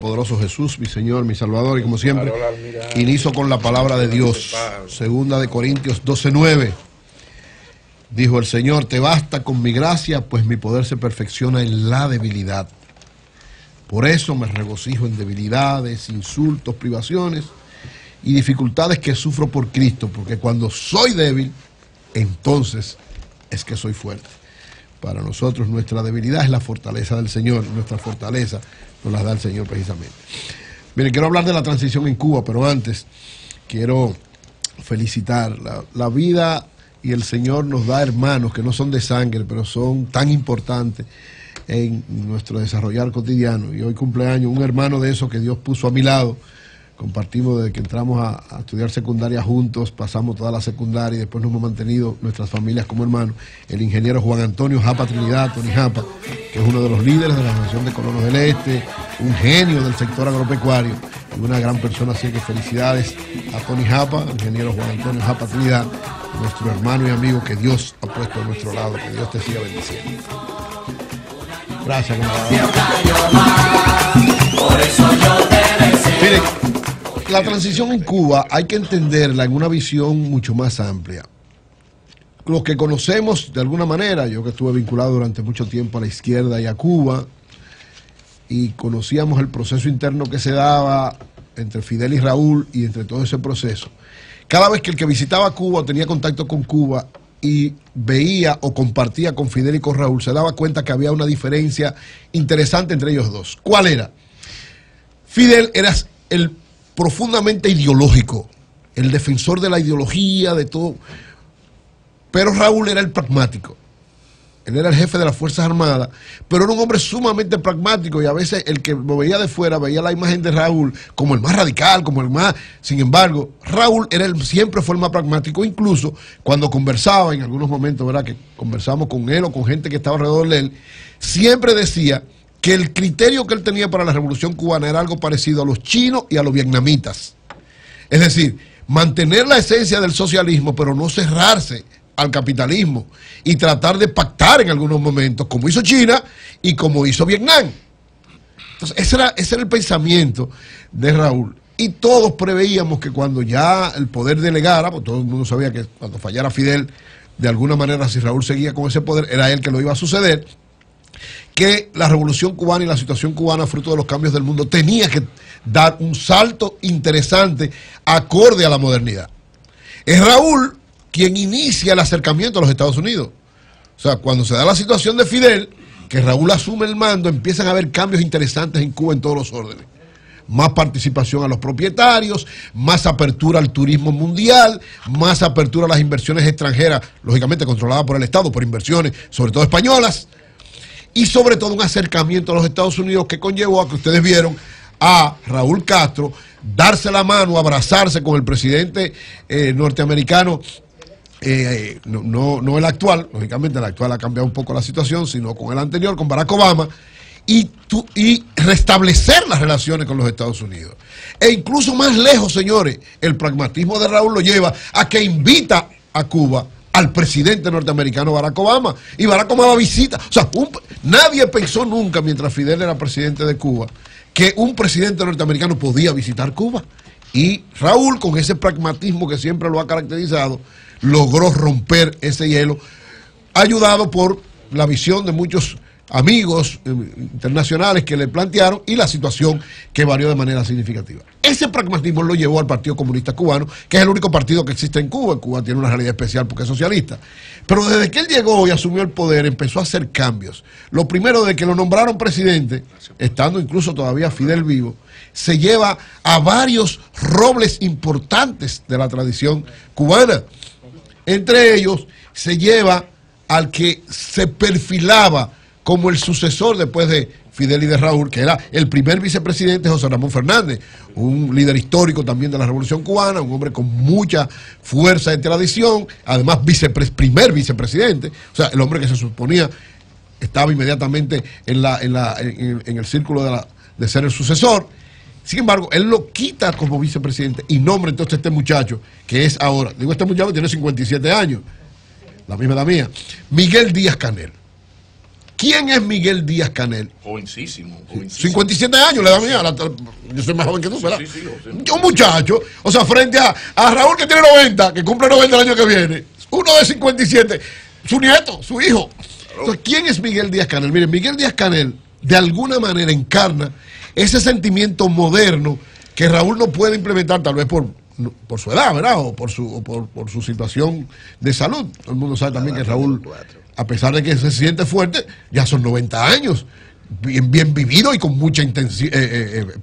poderoso Jesús, mi Señor, mi Salvador, y como siempre, inicio con la palabra de Dios. Segunda de Corintios 12:9. Dijo el Señor: te basta con mi gracia, pues mi poder se perfecciona en la debilidad. Por eso me regocijo en debilidades, insultos, privaciones y dificultades que sufro por Cristo, porque cuando soy débil, entonces es que soy fuerte. Para nosotros nuestra debilidad es la fortaleza del Señor, nuestra fortaleza nos la da el Señor precisamente. Miren, quiero hablar de la transición en Cuba, pero antes quiero felicitar la vida, y el Señor nos da hermanos que no son de sangre, pero son tan importantes en nuestro desarrollar cotidiano. Y hoy cumpleaños un hermano de esos que Dios puso a mi lado. Compartimos desde que entramos a estudiar secundaria juntos, pasamos toda la secundaria y después nos hemos mantenido nuestras familias como hermanos. El ingeniero Juan Antonio Japa Trinidad, Tony Japa, que es uno de los líderes de la Asociación de Colonos del Este, un genio del sector agropecuario y una gran persona. Así que felicidades a Tony Japa, al ingeniero Juan Antonio Japa Trinidad, nuestro hermano y amigo que Dios ha puesto a nuestro lado. Que Dios te siga bendiciendo. Gracias. Miren, la transición en Cuba hay que entenderla en una visión mucho más amplia. Los que conocemos de alguna manera, yo que estuve vinculado durante mucho tiempo a la izquierda y a Cuba, y conocíamos el proceso interno que se daba entre Fidel y Raúl y entre todo ese proceso. Cada vez que el que visitaba Cuba o tenía contacto con Cuba y veía o compartía con Fidel y con Raúl, se daba cuenta que había una diferencia interesante entre ellos dos. ¿Cuál era? Fidel era el profundamente ideológico, el defensor de la ideología, de todo, pero Raúl era el pragmático. Él era el jefe de las Fuerzas Armadas, pero era un hombre sumamente pragmático, y a veces el que lo veía de fuera veía la imagen de Raúl como el más radical, como el más... Sin embargo, Raúl siempre fue el más pragmático. Incluso cuando conversaba, en algunos momentos, ¿verdad?, que conversamos con él o con gente que estaba alrededor de él, siempre decía que el criterio que él tenía para la Revolución Cubana era algo parecido a los chinos y a los vietnamitas. Es decir, mantener la esencia del socialismo, pero no cerrarse al capitalismo, y tratar de pactar en algunos momentos, como hizo China y como hizo Vietnam. Entonces, ese era el pensamiento de Raúl. Y todos preveíamos que cuando ya el poder delegara, porque todo el mundo sabía que cuando fallara Fidel, de alguna manera, si Raúl seguía con ese poder, era él que lo iba a suceder, que la Revolución Cubana y la situación cubana, fruto de los cambios del mundo, tenía que dar un salto interesante acorde a la modernidad. Es Raúl quien inicia el acercamiento a los Estados Unidos. O sea, cuando se da la situación de Fidel, que Raúl asume el mando, empiezan a haber cambios interesantes en Cuba en todos los órdenes. Más participación a los propietarios, más apertura al turismo mundial, más apertura a las inversiones extranjeras, lógicamente controladas por el Estado, por inversiones, sobre todo españolas, y sobre todo un acercamiento a los Estados Unidos que conllevó a que ustedes vieron a Raúl Castro darse la mano, abrazarse con el presidente norteamericano, no el actual, lógicamente el actual ha cambiado un poco la situación, sino con el anterior, con Barack Obama, y restablecer las relaciones con los Estados Unidos. E incluso más lejos, señores, el pragmatismo de Raúl lo lleva a que invita a Cuba al presidente norteamericano Barack Obama, y Barack Obama visita. O sea, nadie pensó nunca, mientras Fidel era presidente de Cuba, que un presidente norteamericano podía visitar Cuba. Y Raúl, con ese pragmatismo que siempre lo ha caracterizado, logró romper ese hielo, ayudado por la visión de muchos amigos internacionales que le plantearon y la situación que varió de manera significativa. Ese pragmatismo lo llevó al Partido Comunista Cubano, que es el único partido que existe en Cuba. Cuba tiene una realidad especial porque es socialista. Pero desde que él llegó y asumió el poder, empezó a hacer cambios. Lo primero, de que lo nombraron presidente, estando incluso todavía Fidel vivo, se lleva a varios robles importantes de la tradición cubana. Entre ellos, se lleva al que se perfilaba como el sucesor después de Fidel y de Raúl, que era el primer vicepresidente, José Ramón Fernández, un líder histórico también de la Revolución Cubana, un hombre con mucha fuerza de tradición, además primer vicepresidente, o sea, el hombre que se suponía estaba inmediatamente en el círculo de ser el sucesor. Sin embargo, él lo quita como vicepresidente y nombra entonces a este muchacho, que es ahora, digo, este muchacho tiene 57 años, la misma edad mía, Miguel Díaz-Canel. ¿Quién es Miguel Díaz-Canel? Jovencísimo. 57 años le da mía. Yo soy más joven que tú, ¿verdad? Sí, Un muchacho, o sea, frente a Raúl que tiene 90, que cumple 90 el año que viene, uno de 57, su nieto, su hijo. Entonces, ¿quién es Miguel Díaz-Canel? Miren, Miguel Díaz-Canel de alguna manera encarna ese sentimiento moderno que Raúl no puede implementar, tal vez por su edad, ¿verdad? O por su situación de salud. Todo el mundo sabe también que Raúl, a pesar de que se siente fuerte, ya son 90 años, bien vivido y con mucha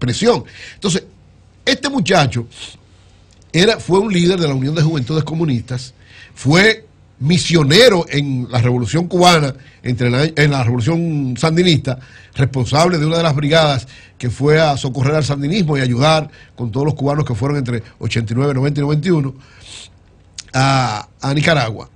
presión. Entonces, este muchacho fue un líder de la Unión de Juventudes Comunistas, fue misionero en la Revolución Cubana, en la Revolución Sandinista, responsable de una de las brigadas que fue a socorrer al sandinismo y ayudar con todos los cubanos que fueron entre 89, 90 y 91 a Nicaragua.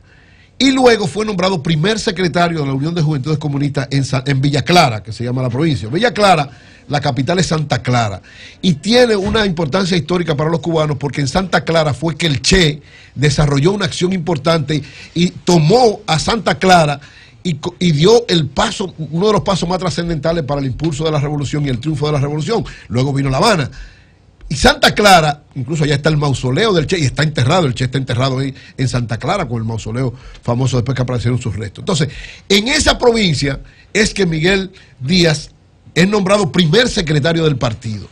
Y luego fue nombrado primer secretario de la Unión de Juventudes Comunistas en Villa Clara, que se llama la provincia. Villa Clara, la capital es Santa Clara, y tiene una importancia histórica para los cubanos porque en Santa Clara fue que el Che desarrolló una acción importante y tomó a Santa Clara y dio el paso, uno de los pasos más trascendentales para el impulso de la revolución y el triunfo de la revolución. Luego vino La Habana. Y Santa Clara, incluso allá está el mausoleo del Che, y está enterrado, el Che está enterrado ahí en Santa Clara con el mausoleo famoso después que aparecieron sus restos. Entonces, en esa provincia es que Miguel Díaz es nombrado primer secretario del partido.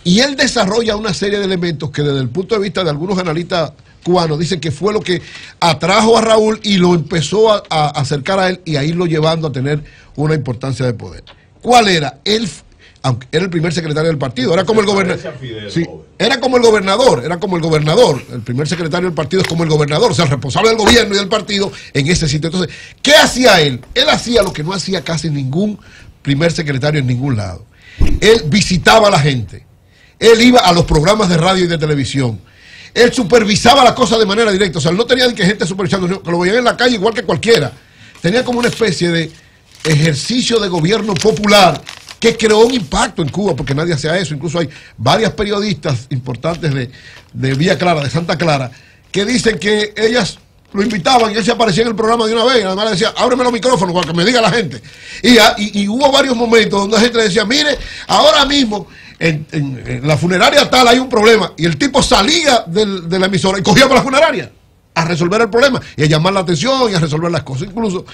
Y él desarrolla una serie de elementos que desde el punto de vista de algunos analistas cubanos dicen que fue lo que atrajo a Raúl y lo empezó a acercar a él y a irlo llevando a tener una importancia de poder. ¿Cuál era? Él, aunque era el primer secretario del partido, era como el gobernador. Sí, era como el gobernador. El primer secretario del partido es como el gobernador, o sea, el responsable del gobierno y del partido en ese sitio. Entonces, ¿qué hacía él? Él hacía lo que no hacía casi ningún primer secretario en ningún lado. Él visitaba a la gente. Él iba a los programas de radio y de televisión. Él supervisaba las cosas de manera directa. O sea, él no tenía que gente supervisando, que lo veían en la calle igual que cualquiera. Tenía como una especie de ejercicio de gobierno popular que creó un impacto en Cuba, porque nadie hacía eso. Incluso hay varias periodistas importantes de Villa Clara, de Santa Clara, que dicen que ellas lo invitaban y él se aparecía en el programa de una vez y además le decía, ábreme los micrófonos para que me diga la gente. Y hubo varios momentos donde la gente le decía, mire, ahora mismo en la funeraria tal hay un problema, y el tipo salía de la emisora y cogía para la funeraria a resolver el problema y a llamar la atención y a resolver las cosas. Incluso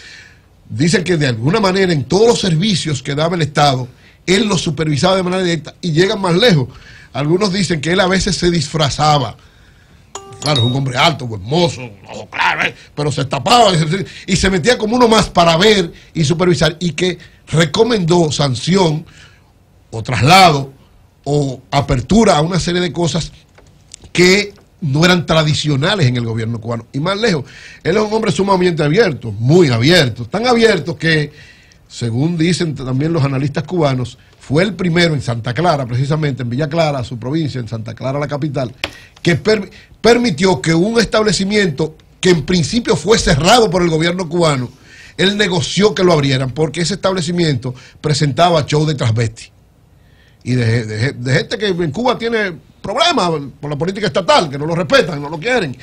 dicen que de alguna manera en todos los servicios que daba el Estado, él los supervisaba de manera directa y llegan más lejos. Algunos dicen que él a veces se disfrazaba. Claro, es un hombre alto, hermoso, ojo claro, pero se tapaba y se metía como uno más para ver y supervisar, y que recomendó sanción o traslado o apertura a una serie de cosas que no eran tradicionales en el gobierno cubano. Y más lejos, él es un hombre sumamente abierto, muy abierto, tan abierto que, según dicen también los analistas cubanos, fue el primero en Santa Clara, precisamente en Villa Clara, su provincia, en Santa Clara, la capital, que permitió que un establecimiento que en principio fue cerrado por el gobierno cubano, él negoció que lo abrieran, porque ese establecimiento presentaba show de transvesti. Y de gente que en Cuba tiene problemas por la política estatal, que no lo respetan, no lo quieren.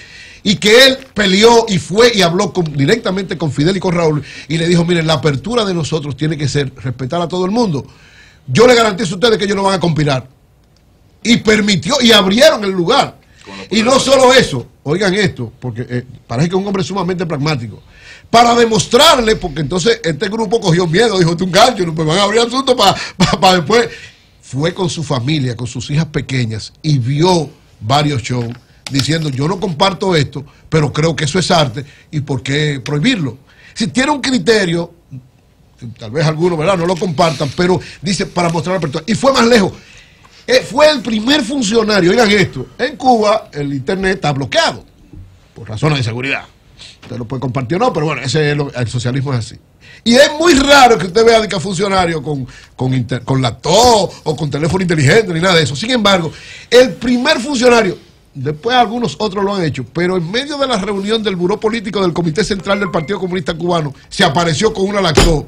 Y que él peleó y fue y habló directamente con Fidel y con Raúl y le dijo, miren, la apertura de nosotros tiene que ser respetar a todo el mundo. Yo le garantizo a ustedes que ellos no van a conspirar. Y permitió, y abrieron el lugar. Y no solo eso, oigan esto, porque parece que es un hombre sumamente pragmático. Para demostrarle, porque entonces este grupo cogió miedo, dijo, este es un gancho, no, pues van a abrir asuntos para después. Fue con su familia, con sus hijas pequeñas, y vio varios shows diciendo, yo no comparto esto, pero creo que eso es arte, y ¿por qué prohibirlo? Si tiene un criterio, tal vez algunos, ¿verdad?, no lo compartan, pero dice, para mostrar la apertura. Y fue más lejos. Fue el primer funcionario, oigan esto, en Cuba el internet está bloqueado, por razones de seguridad. Usted lo puede compartir o no, pero bueno, el socialismo es así. Y es muy raro que usted vea que funcionario con laptop o con teléfono inteligente ni nada de eso. Sin embargo, el primer funcionario, después algunos otros lo han hecho, pero en medio de la reunión del Buró Político del Comité Central del Partido Comunista Cubano, se apareció con una laptop,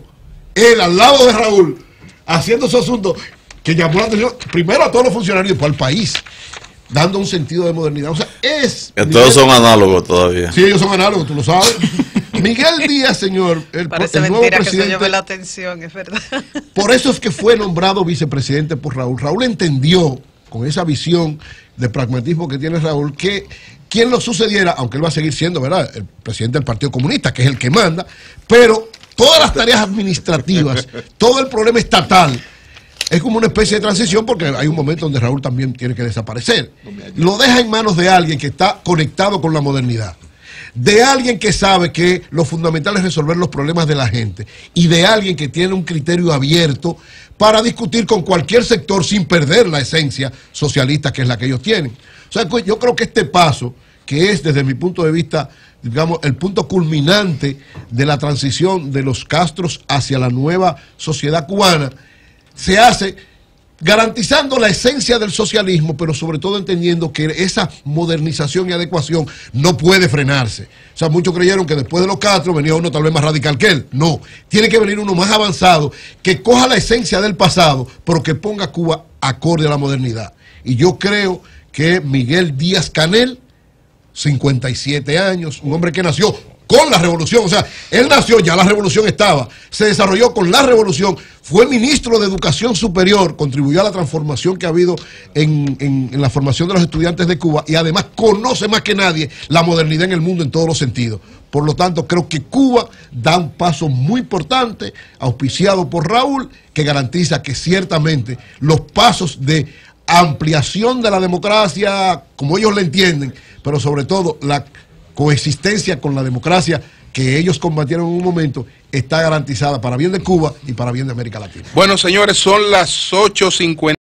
él al lado de Raúl, haciendo su asunto, que llamó la atención primero a todos los funcionarios y después al país. dando un sentido de modernidad. O sea, que todos son análogos todavía. Sí, ellos son análogos, tú lo sabes. Miguel Díaz, señor, el nuevo presidente. Que se llame la atención, es verdad. Por eso es que fue nombrado vicepresidente por Raúl. Raúl entendió, con esa visión de pragmatismo que tiene Raúl, que quien lo sucediera, aunque él va a seguir siendo, ¿verdad?, el presidente del Partido Comunista, que es el que manda, pero todas las tareas administrativas, todo el problema estatal, es como una especie de transición, porque hay un momento donde Raúl también tiene que desaparecer. Lo deja en manos de alguien que está conectado con la modernidad, de alguien que sabe que lo fundamental es resolver los problemas de la gente, y de alguien que tiene un criterio abierto para discutir con cualquier sector sin perder la esencia socialista que es la que ellos tienen. O sea, yo creo que este paso, que es desde mi punto de vista, digamos, el punto culminante de la transición de los Castros hacia la nueva sociedad cubana, se hace garantizando la esencia del socialismo, pero sobre todo entendiendo que esa modernización y adecuación no puede frenarse. O sea, muchos creyeron que después de los Castro venía uno tal vez más radical que él. No, tiene que venir uno más avanzado, que coja la esencia del pasado, pero que ponga a Cuba acorde a la modernidad. Y yo creo que Miguel Díaz-Canel, 57 años, un hombre que nació con la revolución, o sea, él nació, ya la revolución estaba, se desarrolló con la revolución, fue ministro de Educación Superior, contribuyó a la transformación que ha habido en la formación de los estudiantes de Cuba, y además conoce más que nadie la modernidad en el mundo en todos los sentidos. Por lo tanto, creo que Cuba da un paso muy importante, auspiciado por Raúl, que garantiza que ciertamente los pasos de ampliación de la democracia, como ellos la entienden, pero sobre todo la coexistencia con la democracia que ellos combatieron en un momento, está garantizada para bien de Cuba y para bien de América Latina. Bueno, señores, son las 8:50.